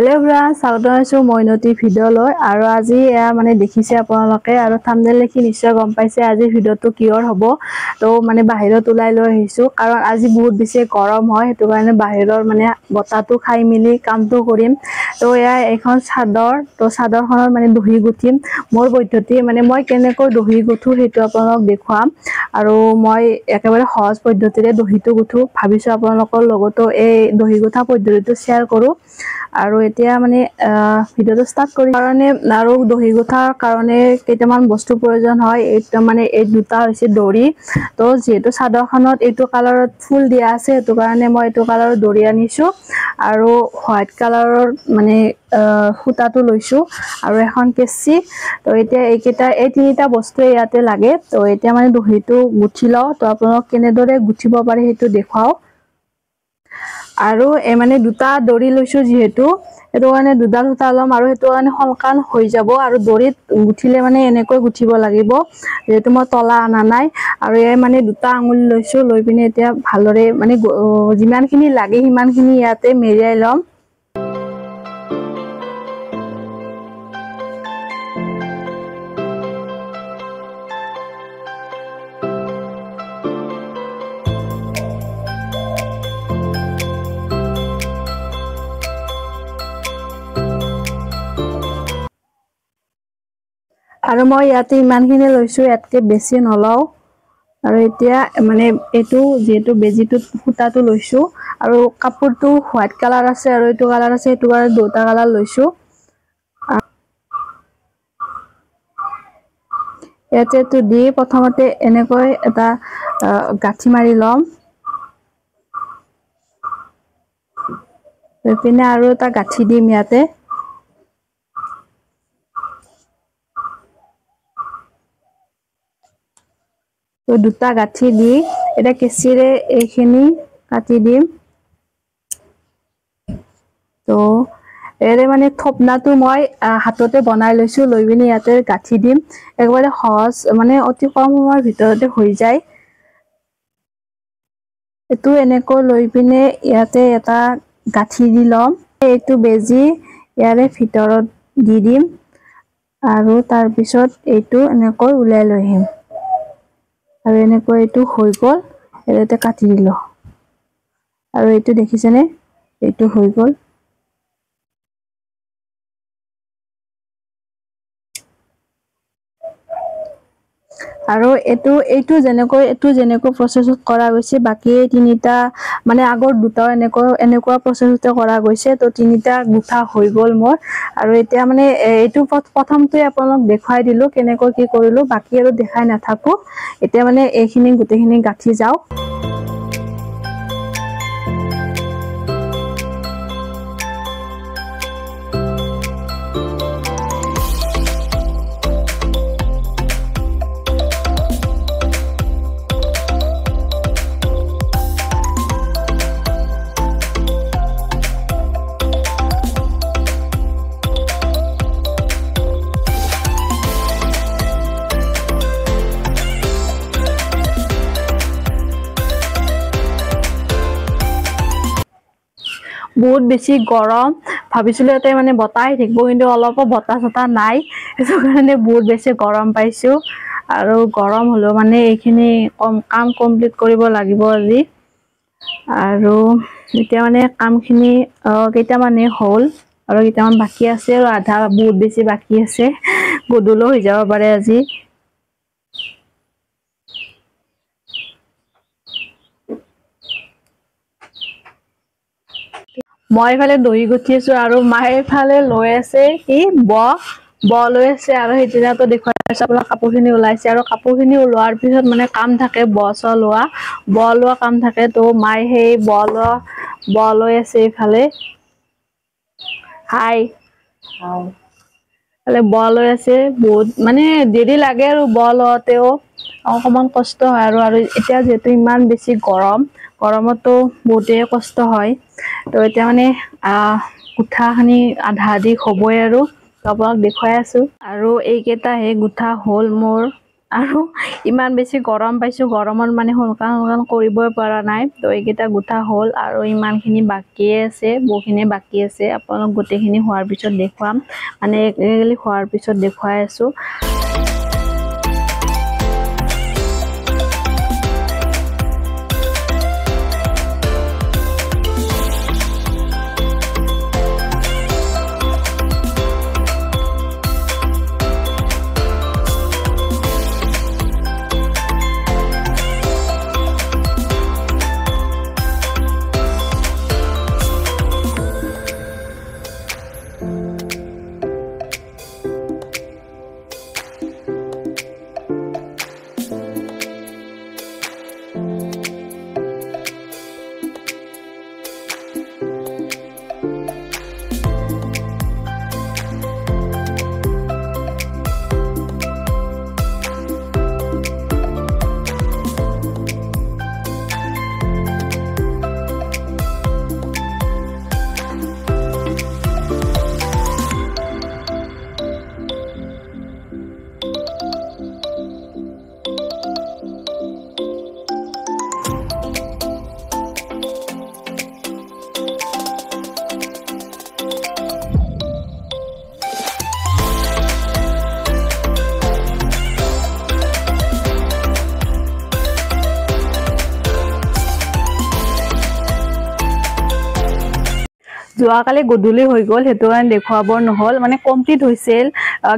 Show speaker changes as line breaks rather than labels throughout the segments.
hello' brush স্বাগতম জনাইছোঁ মইনতি ভিডিঅ'লৈ আৰু আজি এয়া মানে দেখিছে আপোনালোকে আৰু থাম্বনেইল দেখি নিশ্চয় গম পাইছে আজি ভিডিঅ'টো কিহৰ হ'ব তো মানে বাহিৰত ওলাই লৈ আহিছোঁ কাৰণ আজি বহুত বেছি গৰম হয় সেইটো কাৰণে বাহিৰৰ মানে বতাহটো খাই মেলি কামটো কৰিম তো এয়া এখন চাদৰ তো চাদৰখনৰ মানে দহি গুঠিম মোৰ পদ্ধতি মানে মই কেনেকৈ দহি গুঠো সেইটো আপোনালোকক দেখুৱাম আৰু মই একেবাৰে সহজ পদ্ধতিৰে দহিটো গুঠো ভাবিছোঁ আপোনালোকৰ লগতো এই দহি গুঠা পদ্ধতিটো শ্বেয়াৰ কৰোঁ আৰু এতিয়া মানে ভিডিঅ'টো ষ্টাৰ্ট কৰি কাৰণে আৰু দহি গুঠাৰ কাৰণে কেইটামান বস্তু প্ৰয়োজন হয় এইটো মানে এই দুটা হৈছে দড়ি তো যেহেতু চাদৰখনত এইটো কালাৰত ফুল দিয়া আছে সেইটো কাৰণে মই এইটো কালাৰৰ দড়ি আনিছোঁ আৰু হোৱাইট কালাৰৰ মানে সূতাটো লৈছোঁ আৰু এখন কেঁচি তো এতিয়া এই তিনিটা বস্তু ইয়াতে লাগে তো এতিয়া মানে দহিটো গুঠি লওঁ তো আপোনালোক কেনেদৰে গুঠিব পাৰে সেইটো দেখুৱাও আৰু মানে দুটা দড়ি লৈছোঁ যিহেতু সেইটো কাৰণে দুডাল সূতা ল'ম আৰু সেইটো কাৰণে সোনকাল হৈ যাব আৰু দড়িত গুঠিলে মানে এনেকৈ গুঠিব লাগিব যেহেতু মই তলা অনা নাই আৰু এই মানে দুটা আঙুলি লৈছোঁ লৈ পিনে এতিয়া ভালদৰে মানে যিমানখিনি লাগে সিমানখিনি ইয়াতে মেৰিয়াই ল'ম আৰু মই ইয়াতে ইমানখিনি লৈছোঁ ইয়াতকে বেছি নলওঁ আৰু এতিয়া মানে এইটো যেহেতু বেজিটোত সূতাটো লৈছোঁ আৰু কাপোৰটো হোৱাইট কালাৰ আছে আৰু এইটো কালাৰ আছে এইটো কালাৰ দুটা কালাৰ লৈছোঁ ইয়াতে দি প্ৰথমতে এনেকৈ এটা গাঁঠি মাৰি ল'ম পিনে আৰু এটা গাঁঠি দিম ইয়াতে তো দুটা গাঁঠি দি এটা কেঁচিৰে এইখিনি কাটি দিম তো এৰে মানে থপনাটো মই হাততে বনাই লৈছোঁ লৈ পিনে ইয়াতে গাঁঠি দিম একেবাৰে সহজ মানে অতি কম সময়ৰ ভিতৰতে হৈ যায় এইটো এনেকৈ লৈ পিনে ইয়াতে এটা গাঁঠি দি ল'ম এইটো বেজি ইয়াৰে ভিতৰত দি দিম আৰু তাৰপিছত এইটো এনেকৈ উলিয়াই লৈ আহিম আৰু এনেকৈ এইটো হৈ গ'ল ইয়াতে কাটি দিলোঁ আৰু এইটো দেখিছেনে এইটো হৈ গ'ল আৰু এইটো যেনেকৈ প্ৰচেছত কৰা গৈছে বাকী তিনিটা মানে আগৰ দুটাও এনেকুৱা প্ৰচেছতে কৰা গৈছে তো তিনিটা গুঠা হৈ গ'ল মোৰ আৰু এতিয়া মানে এইটো প্ৰথমটোৱে আপোনালোক দেখুৱাই দিলোঁ কেনেকৈ কি কৰিলোঁ বাকী আৰু দেখাই নাথাকোঁ এতিয়া মানে এইখিনি গোটেইখিনি গাঁঠি যাওঁ বহুত বেছি গৰম ভাবিছিলোঁ ইয়াতে মানে বতাহ থাকিব কিন্তু অলপো বতাহ চতাহ নাই সেইটো কাৰণে বহুত বেছি গৰম পাইছোঁ আৰু গৰম হ'লেও মানে এইখিনি কাম কমপ্লিট কৰিব লাগিব আজি আৰু এতিয়া মানে কামখিনি কেইটামানে হ'ল আৰু কেইটামান বাকী আছে আৰু আধা বহুত বেছি বাকী আছে গধূলো হৈ যাব পাৰে আজি মই এফালে দহি গুঠি আছোঁ আৰু মায়ে এফালে লৈ আছে কি ব লৈ আছে আৰু সেইদিনাতো দেখুৱাই আছোঁ আপোনাৰ কাপোৰখিনি ওলাইছে আৰু কাপোৰখিনি ওলোৱাৰ পিছত মানে কাম থাকে ব লোৱা কাম থাকে তো মায়ে সেই ব লৈ আছে এইফালে হাই ব লৈ আছে বহুত মানে দেৰি লাগে আৰু ব লওঁতেও অকণমান কষ্ট হয় আৰু এতিয়া যিহেতু ইমান বেছি গৰমতো বহুতেই কষ্ট হয় তো এতিয়া মানে গুঠাখিনি আধা আধি হ'বই আৰু আপোনাক দেখুৱাই আছোঁ আৰু এইকেইটাহে গুঠা হ'ল মোৰ আৰু ইমান বেছি গৰম পাইছো গৰমত মানে সোনকাল কৰিবই পৰা নাই তো এইকেইটা গুঠা হ'ল আৰু ইমানখিনি বাকি আছে বহুখিনি বাকি আছে আপোনাক গোটেইখিনি হোৱাৰ পিছত দেখুৱাম মানে একচুৱেলি হোৱাৰ পিছত দেখুৱাই আছো যোৱাকালি গধূলি হৈ গ'ল হেতু কাৰণে দেখুৱাব নহল মানে কমপ্লিট হৈছিল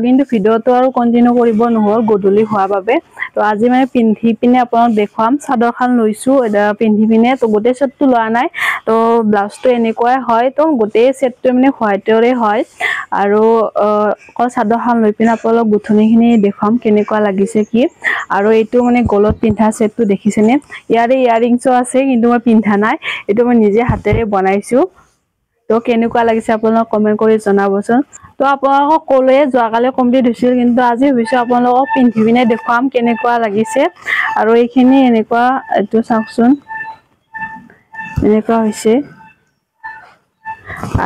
কিন্তু ভিডিওটো আৰু কন্টিনিউ কৰিব নহল গধূলি হোৱাৰ বাবে তো আজি মানে পিন্ধি পিনে আপোনাক দেখুৱাম চাদৰখন লৈছো পিন্ধি পিনে তো গোটেই সেটটো লোৱা নাই তো ব্লাউজটো এনেকুৱাই হয় তো গোটেই সেটটো মানে হোৱাইটৰে হয় আৰু চাদৰখন লৈ পিনে আপোনাক গুঠনিখিনি দেখুৱাম কেনেকুৱা লাগিছে কি আৰু এইটো মানে গলত পিন্ধা সেটটো দেখিছেনে ইয়াৰে ইয়াৰিংছো আছে কিন্তু মই পিন্ধা নাই এইটো মই নিজে হাতেৰে বনাইছো তো কেনেকুৱা লাগিছে আপোনাক কমেন্ট কৰি জনাবচোন তো আপোনাক কলে যোৱাকালি কমপ্লিট হৈছিল কিন্তু আজি হৈছে আপোনাক পিন্ধি পিনে দেখুৱাম কেনেকুৱা লাগিছে আৰু এইখিনি এনেকুৱা এইটো চাওকচোন এনেকুৱা হৈছে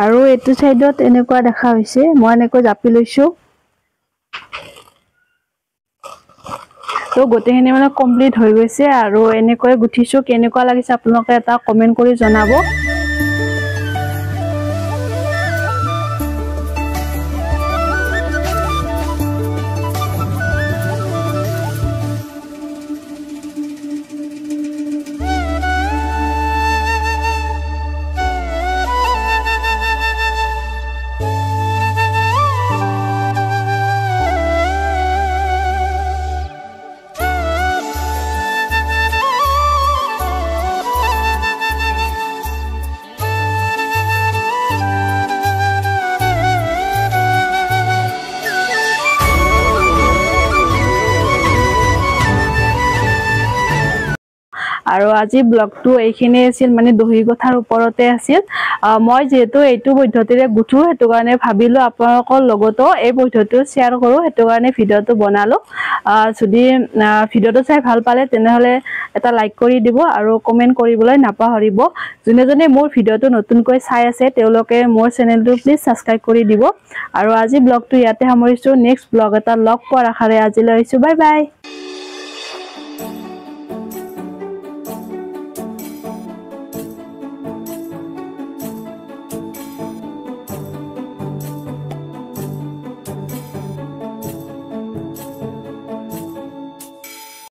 আৰু এইটো সাইডত এনেকুৱা দেখা হৈছে মই এনেকৈ জাপি লৈছো তো গোটেইখিনি মানে কমপ্লিট হৈ গৈছে আৰু এনেকৈ গুঠিছো কেনেকুৱা লাগিছে আপোনালোকে এটা কমেন্ট কৰি জনাব আৰু আজি ব্লগটো এইখিনি আছিল মানে দহি গঠাৰ ওপৰতে আছিল মই যেহেতু এইটো পদ্ধতিৰে গুঠো হেতু কাৰণে ভাবিলো আপোনালোকৰ লগতো এই পদ্ধতিটো শেয়াৰ কৰো হেতু কাৰণে ভিডিওটো বনালো যদি ভিডিওটো চাই ভাল পালে তেনেহলে এটা লাইক কৰি দিব আৰু কমেন্ট কৰিবলৈ নাপাহৰিব যোনে মোৰ ভিডিওটো নতুনকৈ চাই আছে তেওঁলোকে মোৰ চেনেলটো প্লিজ সাবস্ক্ৰাইব কৰি দিব আৰু আজি ব্লগটো ইয়াতে সামৰিছো নেক্সট ব্লগ এটা লগ পোৱাৰ আশাৰে আজিলৈ আহিছো বাই বাই